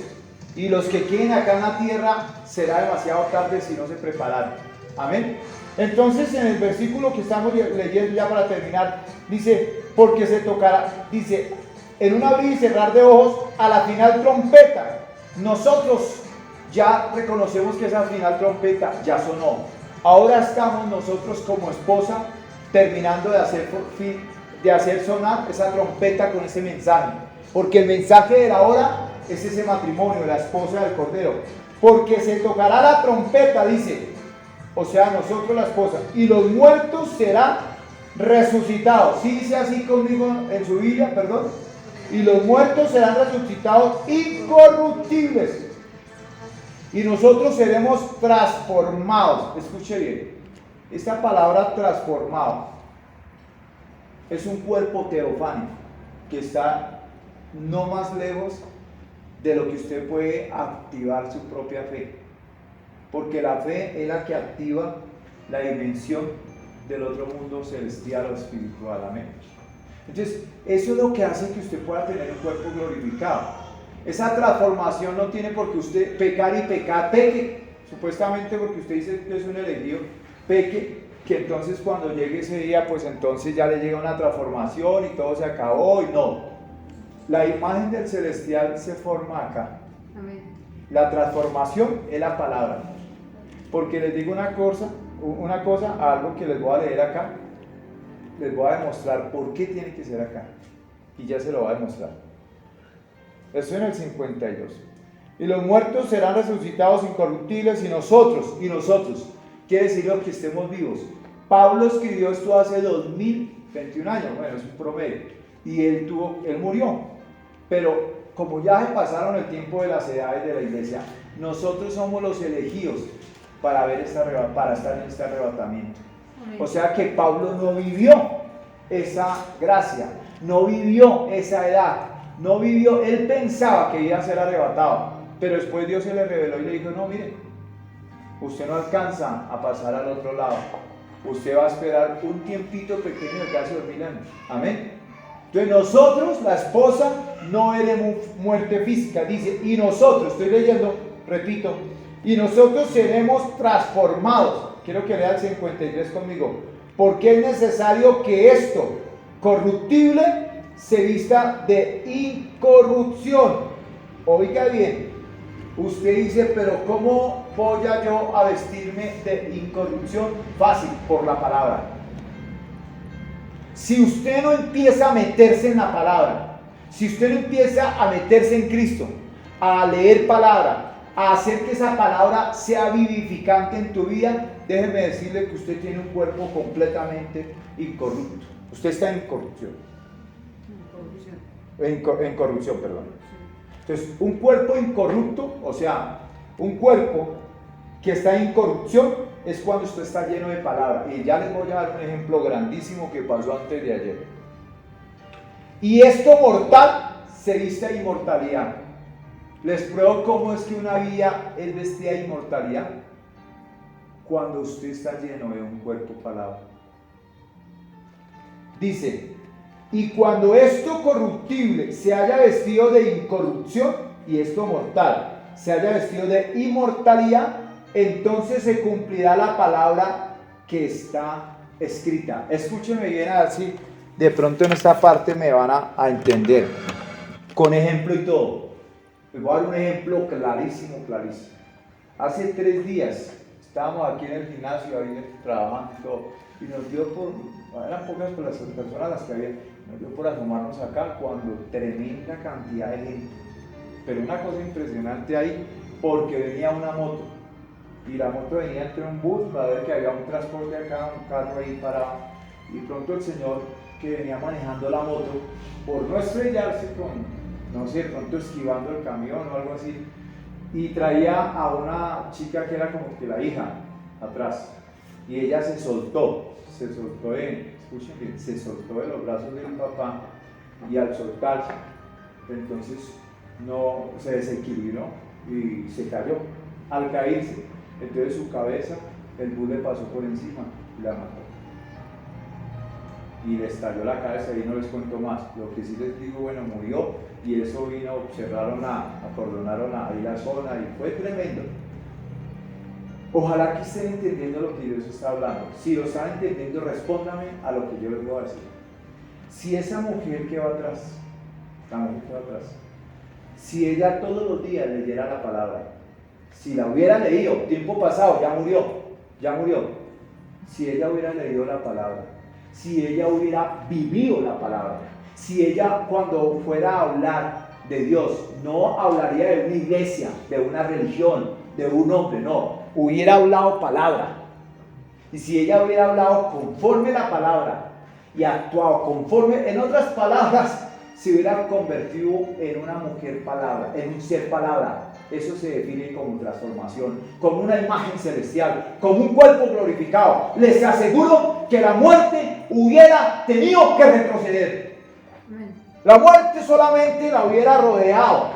Y los que queden acá en la tierra será demasiado tarde si no se preparan. Amén. Entonces, en el versículo que estamos leyendo ya para terminar, dice, porque se tocará, dice, en un abrir y cerrar de ojos, a la final trompeta. Nosotros ya reconocemos que esa final trompeta ya sonó. Ahora estamos nosotros como esposa terminando de hacer sonar esa trompeta con ese mensaje. Porque el mensaje de la hora es ese matrimonio, la esposa del Cordero. Porque se tocará la trompeta, dice, o sea, nosotros la esposa, y los muertos serán resucitados. ¿Sí dice así conmigo en su Biblia? Perdón. Y los muertos serán resucitados incorruptibles. Y nosotros seremos transformados. Escuche bien. Esta palabra transformado es un cuerpo teofánico que está no más lejos de lo que usted puede activar su propia fe. Porque la fe es la que activa la dimensión del otro mundo celestial o espiritual. Amén. Entonces, eso es lo que hace que usted pueda tener un cuerpo glorificado. Esa transformación no tiene por qué usted pecar y pecar, peque, supuestamente porque usted dice que es un elegido, peque, que entonces cuando llegue ese día, pues entonces ya le llega una transformación y todo se acabó, y no. La imagen del celestial se forma acá. Amén. La transformación es la palabra. Porque les digo una cosa, algo que les voy a leer acá, les voy a demostrar por qué tiene que ser acá. Y ya se lo voy a demostrar. Esto en el 52. Y los muertos serán resucitados incorruptibles, y nosotros, quiere decir lo que estemos vivos. Pablo escribió esto hace 2021 años, bueno, es un promedio, y él murió. Pero como ya se pasaron el tiempo de las edades de la iglesia, nosotros somos los elegidos para estar en este arrebatamiento. O sea que Pablo no vivió esa gracia, no vivió esa edad, no vivió, él pensaba que iba a ser arrebatado, pero después Dios se le reveló y le dijo: no, mire, usted no alcanza a pasar al otro lado, usted va a esperar un tiempito pequeño de casi 2000 años. Amén. Entonces nosotros, la esposa, no veremos muerte física, dice, y nosotros, estoy leyendo, repito, y nosotros seremos transformados. Quiero que lea el 53 conmigo. Porque es necesario que esto corruptible se vista de incorrupción. Oiga bien, usted dice, pero ¿cómo voy yo a vestirme de incorrupción? Fácil, por la palabra. Si usted no empieza a meterse en la palabra, si usted no empieza a meterse en Cristo, a leer palabra, a hacer que esa palabra sea vivificante en tu vida, déjeme decirle que usted tiene un cuerpo completamente incorrupto. Usted está en corrupción. En corrupción, perdón. Entonces, un cuerpo incorrupto, o sea, un cuerpo que está en corrupción, es cuando usted está lleno de palabra. Y ya les voy a dar un ejemplo grandísimo que pasó antes de ayer. Y esto mortal se viste de inmortalidad. Les pruebo cómo es que una vida es vestida de inmortalidad. Cuando usted está lleno de un cuerpo palabra. Dice: y cuando esto corruptible se haya vestido de incorrupción, y esto mortal se haya vestido de inmortalidad, entonces se cumplirá la palabra que está escrita. Escúchenme bien, a ver si de pronto en esta parte me van a entender. Con ejemplo y todo. Les voy a dar un ejemplo clarísimo. Hace 3 días estábamos aquí en el gimnasio, ahí trabajando y todo, y nos dio eran pocas las personas las que había, nos dio por asomarnos acá cuando tremenda cantidad de gente. Pero una cosa impresionante ahí, porque venía una moto, y la moto venía entre un bus, para ver que había un transporte acá, un carro ahí parado, y pronto el señor que venía manejando la moto, por no estrellarse no sé, pronto esquivando el camión o algo así, y traía a una chica que era como que la hija atrás, y ella se soltó escuchen bien, se soltó de los brazos del papá, y al soltarse, entonces no se desequilibró y se cayó. Al caerse, entonces su cabeza, el bus le pasó por encima y la mató. Y le estalló la cabeza, y no les cuento más. Lo que sí les digo, bueno, murió, y eso vino, acordonaron ahí la zona, y fue tremendo. Ojalá que estén entendiendo lo que Dios está hablando. Si lo están entendiendo, respóndame a lo que yo les voy a decir. Si esa mujer que va atrás, si ella todos los días leyera la palabra, si la hubiera leído, tiempo pasado, ya murió, si ella hubiera leído la palabra, si ella hubiera vivido la palabra, si ella cuando fuera a hablar de Dios, no hablaría de una iglesia, de una religión, de un hombre, no, hubiera hablado palabra, Y si ella hubiera hablado conforme la palabra y actuado conforme, en otras palabras, se hubiera convertido en una mujer palabra, en un ser palabra. Eso se define como transformación, como una imagen celestial, como un cuerpo glorificado. Les aseguro que la muerte hubiera tenido que retroceder. La muerte solamente la hubiera rodeado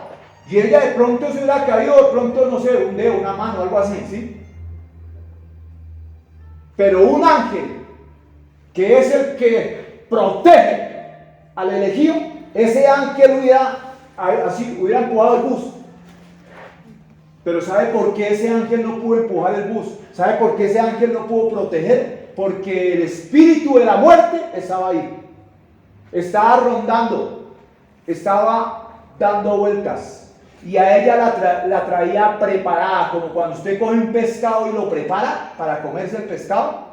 y ella de pronto se hubiera caído, de pronto, no sé, un dedo, una mano, algo así, ¿sí? Pero un ángel, que es el que protege al elegido, ese ángel hubiera empujado el bus. Pero ¿sabe por qué ese ángel no pudo empujar el bus? ¿Sabe por qué ese ángel no pudo proteger? Porque el espíritu de la muerte estaba ahí. Estaba rondando, estaba dando vueltas. Y a ella la traía preparada, como cuando usted coge un pescado y lo prepara para comerse el pescado.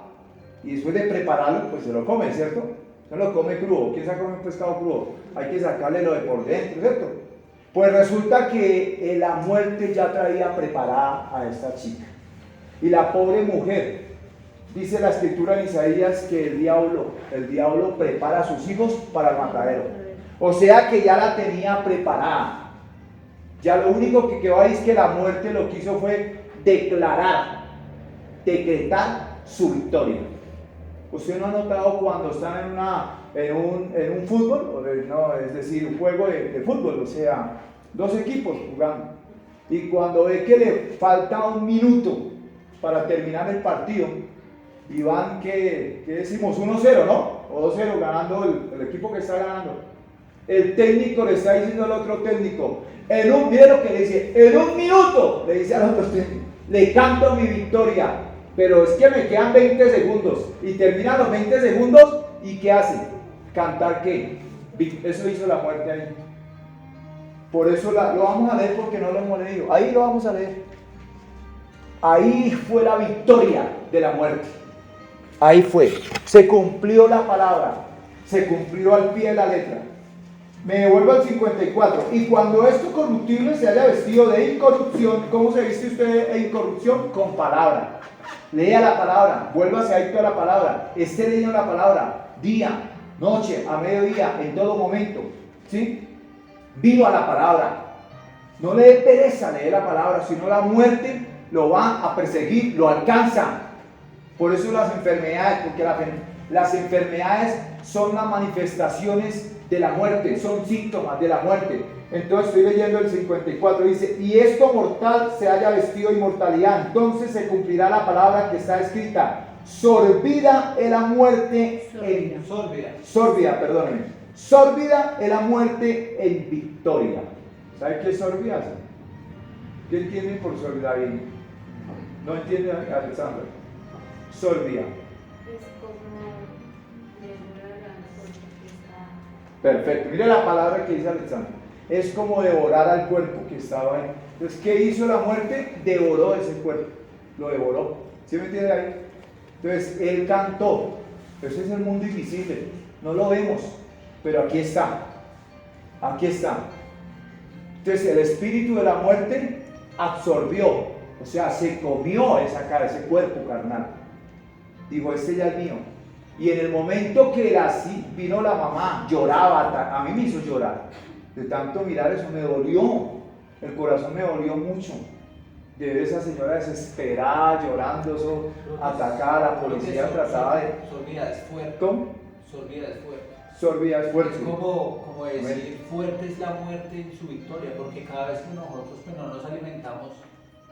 Y después de prepararlo, pues se lo come, ¿cierto? No lo come crudo. ¿Quién saca un pescado crudo? Hay que sacarle lo de por dentro, ¿cierto? Pues resulta que la muerte ya traía preparada a esta chica. Y la pobre mujer, dice la escritura en Isaías que el diablo prepara a sus hijos para el matadero. O sea que ya la tenía preparada. Ya lo único que quedó ahí es que la muerte lo que hizo fue decretar su victoria. ¿Usted no ha notado cuando están en un fútbol? No, es decir, un juego de fútbol, o sea, dos equipos jugando. Y cuando ve que le falta un minuto para terminar el partido, y van, ¿qué decimos? 1-0, ¿no? O 2-0 ganando el equipo que está ganando. El técnico le está diciendo al otro técnico, mire lo que le dice, en un minuto, le dice al otro técnico, le canto mi victoria, pero es que me quedan 20 segundos, y terminan los 20 segundos, ¿y qué hace? ¿Cantar qué? Eso hizo la muerte ahí. Por eso lo vamos a leer porque no lo hemos leído. Ahí lo vamos a leer. Ahí fue la victoria de la muerte. Ahí fue. Se cumplió la palabra. Se cumplió al pie de la letra. Me devuelvo al 54. Y cuando esto corruptible se haya vestido de incorrupción, ¿cómo se viste usted de incorrupción? Con palabra. Lea la palabra. Vuélvase adicto a la palabra. Esté leyendo la palabra. Día, noche, a mediodía, en todo momento. ¿Sí? Viva la palabra. No le dé pereza leer la palabra, sino la muerte lo va a perseguir, lo alcanza. Por eso las enfermedades, porque las enfermedades son las manifestaciones de la muerte, son síntomas de la muerte. Entonces estoy leyendo el 54, dice, y esto mortal se haya vestido de inmortalidad, entonces se cumplirá la palabra que está escrita, sorbida es la muerte Sórbida es la muerte en victoria. ¿Sabe qué es sorbida? ¿Qué entienden por sorbida ahí? ¿No entiende, Alexandra? Sorbida. Es como Perfecto. Mire la palabra que dice Alexandra. Es como devorar al cuerpo que estaba ahí. Entonces, ¿qué hizo la muerte? Devoró ese cuerpo. Lo devoró. ¿Sí me entiende ahí? Entonces, él cantó. Ese es el mundo invisible. No lo vemos. Pero aquí está. Aquí está. Entonces, el espíritu de la muerte absorbió. O sea, se comió esa cara, ese cuerpo carnal. Dijo, este ya es mío. Y en el momento que vino la mamá, lloraba, a mí me hizo llorar. De tanto mirar eso me dolió. El corazón me dolió mucho. De ver esa señora desesperada, llorando, eso, atacada, la policía trataba de... Sorbida es fuerte. ¿Cómo? Sorbida es fuerte. Sorbida es fuerte. Es como decir, fuerte es la muerte en su victoria, porque cada vez que nosotros no nos alimentamos,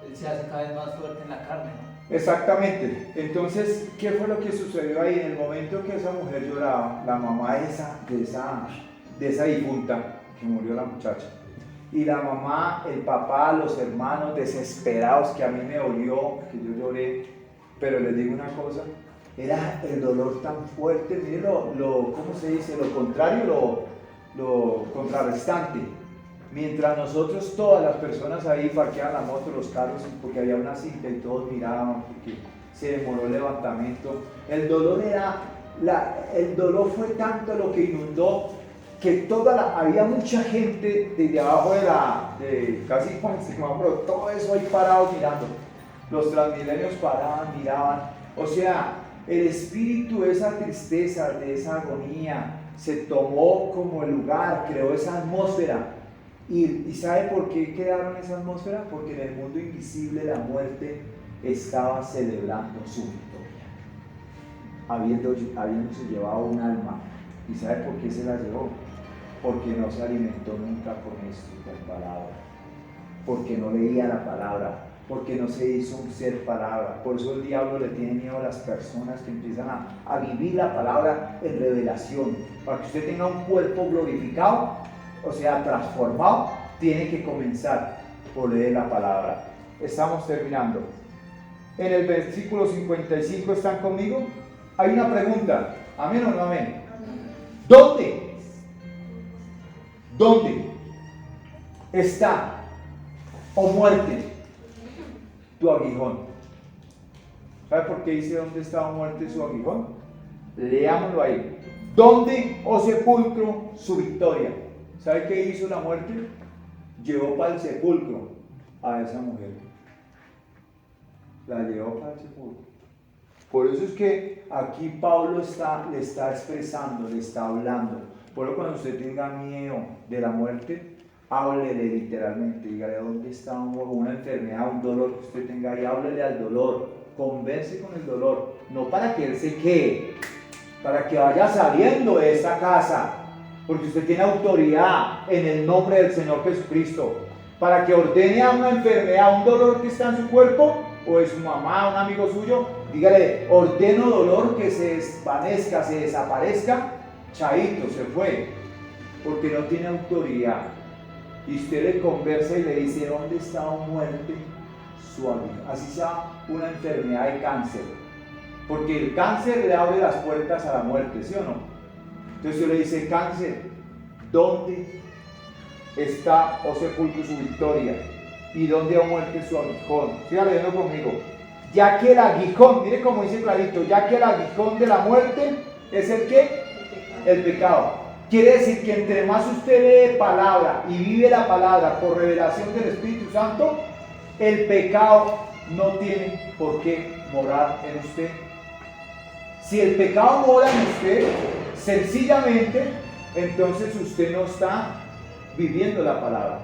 él se hace cada vez más fuerte en la carne, ¿no? Exactamente. Entonces, ¿qué fue lo que sucedió ahí? En el momento que esa mujer lloraba, la mamá de esa difunta, que murió la muchacha, y la mamá, el papá, los hermanos desesperados, que a mí me dolió, que yo lloré, pero les digo una cosa, era el dolor tan fuerte, mire ¿cómo se dice? Lo contrario, lo contrarrestante. Mientras nosotros, todas las personas ahí parqueaban la moto, los carros, porque había una cinta y todos miraban, porque se demoró el levantamiento. El dolor fue tanto lo que inundó, que había mucha gente desde abajo casi por encima, pero todo eso ahí parado mirando. Los Transmilenios paraban, miraban, O sea, el espíritu de esa tristeza, de esa agonía, se tomó como el lugar, creó esa atmósfera. ¿Y sabe por qué crearon esa atmósfera? Porque en el mundo invisible la muerte estaba celebrando su victoria, habiéndose llevado un alma. ¿Y sabe por qué se la llevó? Porque no se alimentó nunca con esto, con palabra, porque no leía la palabra, porque no se hizo un ser palabra. Por eso el diablo le tiene miedo a las personas que empiezan a vivir la palabra en revelación. Para que usted tenga un cuerpo glorificado, o sea, transformado, tiene que comenzar por leer la palabra. Estamos terminando. En el versículo 55, ¿están conmigo? Hay una pregunta. ¿Amén o no amén? ¿Dónde está, o muerte, tu aguijón? ¿Sabe por qué dice dónde está, o muerte, su aguijón? Leámoslo ahí. ¿Dónde, oh sepulcro, su victoria? ¿Sabe qué hizo la muerte? Llevó para el sepulcro a esa mujer. La llevó para el sepulcro. Por eso es que aquí Pablo le está expresando, le está hablando. Por eso cuando usted tenga miedo de la muerte, háblele literalmente, dígale dónde está una enfermedad, un dolor que usted tenga ahí, háblele al dolor, convence con el dolor, no para que él se quede, para que vaya saliendo de esa casa, porque usted tiene autoridad en el nombre del Señor Jesucristo, para que ordene a una enfermedad, un dolor que está en su cuerpo, o de su mamá, un amigo suyo, dígale, ordeno dolor que se desvanezca, se desaparezca, chaito, se fue, porque no tiene autoridad. Y usted le conversa y le dice, ¿dónde está o muerte su aguijón? Así sea una enfermedad de cáncer, porque el cáncer le abre las puertas a la muerte, ¿sí o no? Entonces usted le dice, cáncer, ¿dónde está, oh sepulcro, su victoria? ¿Y dónde, oh muerte, su aguijón? Siga leyendo conmigo. Ya que el aguijón, mire cómo dice clarito, ya que el aguijón de la muerte es el ¿qué? El pecado. Quiere decir que entre más usted lee palabra y vive la palabra por revelación del Espíritu Santo, el pecado no tiene por qué morar en usted. Si el pecado mora en usted, sencillamente, entonces usted no está viviendo la palabra.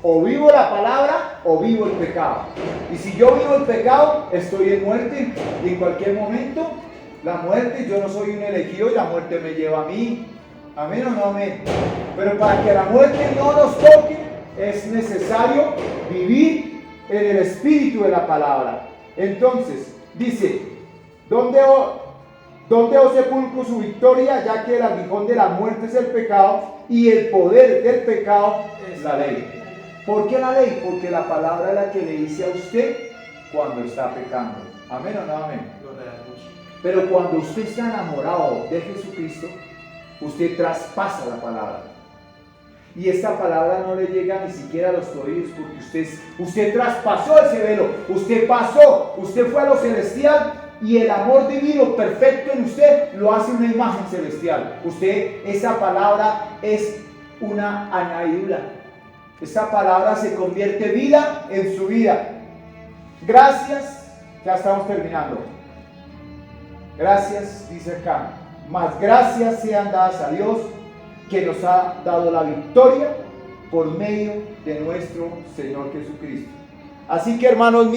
O vivo la palabra o vivo el pecado. Y si yo vivo el pecado, estoy en muerte. Y en cualquier momento, la muerte, yo no soy un elegido y la muerte me lleva a mí. Amén o no amén. Pero para que la muerte no nos toque, es necesario vivir en el espíritu de la palabra. Entonces, dice, ¿dónde os sepulcro su victoria? Ya que el aguijón de la muerte es el pecado y el poder del pecado es la ley. ¿Por qué la ley? Porque la palabra es la que le dice a usted cuando está pecando. Amén o no amén. Pero cuando usted está enamorado de Jesucristo, usted traspasa la palabra. Y esta palabra no le llega ni siquiera a los oídos, porque usted traspasó ese velo, usted pasó, usted fue a lo celestial y el amor divino perfecto en usted lo hace una imagen celestial. Esa palabra es una añadidura. Esta palabra se convierte vida en su vida. Gracias, ya estamos terminando. Gracias, dice acá. Mas gracias sean dadas a Dios que nos ha dado la victoria por medio de nuestro Señor Jesucristo. Así que hermanos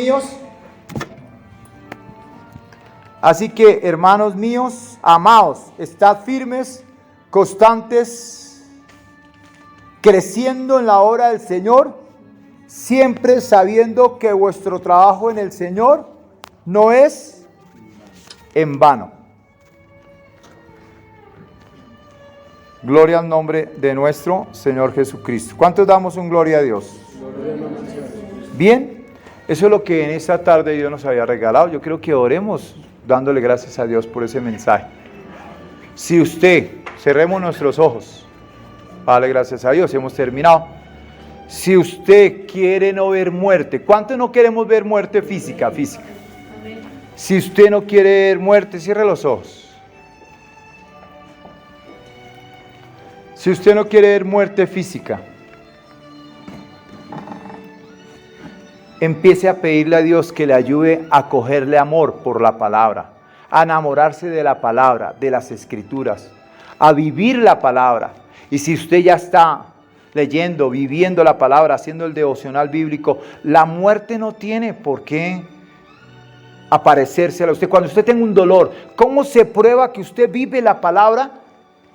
míos, amados, estad firmes, constantes, creciendo en la obra del Señor, siempre sabiendo que vuestro trabajo en el Señor no es en vano. Gloria al nombre de nuestro Señor Jesucristo. ¿Cuántos damos un gloria a Dios? Bien, eso es lo que en esta tarde Dios nos había regalado. Yo creo que oremos dándole gracias a Dios por ese mensaje. Si cerremos nuestros ojos. Dale gracias a Dios, hemos terminado. Si usted quiere no ver muerte, ¿cuántos no queremos ver muerte física? Si usted no quiere ver muerte, cierre los ojos. Si usted no quiere ver muerte física, empiece a pedirle a Dios que le ayude a cogerle amor por la palabra, a enamorarse de la palabra, de las escrituras, a vivir la palabra. Y si usted ya está leyendo, viviendo la palabra, haciendo el devocional bíblico, la muerte no tiene por qué aparecérsela a usted. Cuando usted tenga un dolor, ¿cómo se prueba que usted vive la palabra?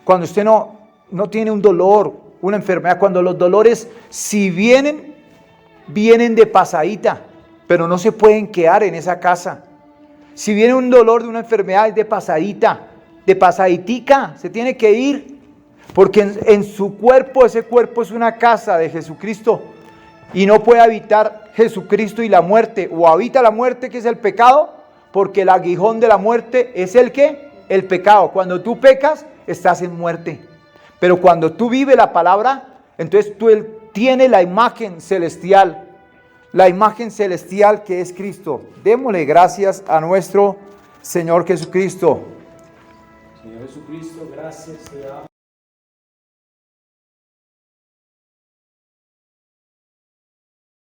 Cuando usted no tiene un dolor, una enfermedad. Cuando los dolores, si vienen de pasadita, pero no se pueden quedar en esa casa. Si viene un dolor de una enfermedad, es de pasaditica, se tiene que ir. Porque en su cuerpo, ese cuerpo es una casa de Jesucristo. Y no puede habitar Jesucristo y la muerte. O habita la muerte, que es el pecado, porque el aguijón de la muerte es el ¿qué? El pecado. Cuando tú pecas, estás en muerte. Pero cuando tú vives la palabra, entonces tú tienes la imagen celestial. La imagen celestial que es Cristo. Démosle gracias a nuestro Señor Jesucristo. Señor Jesucristo, gracias te damos.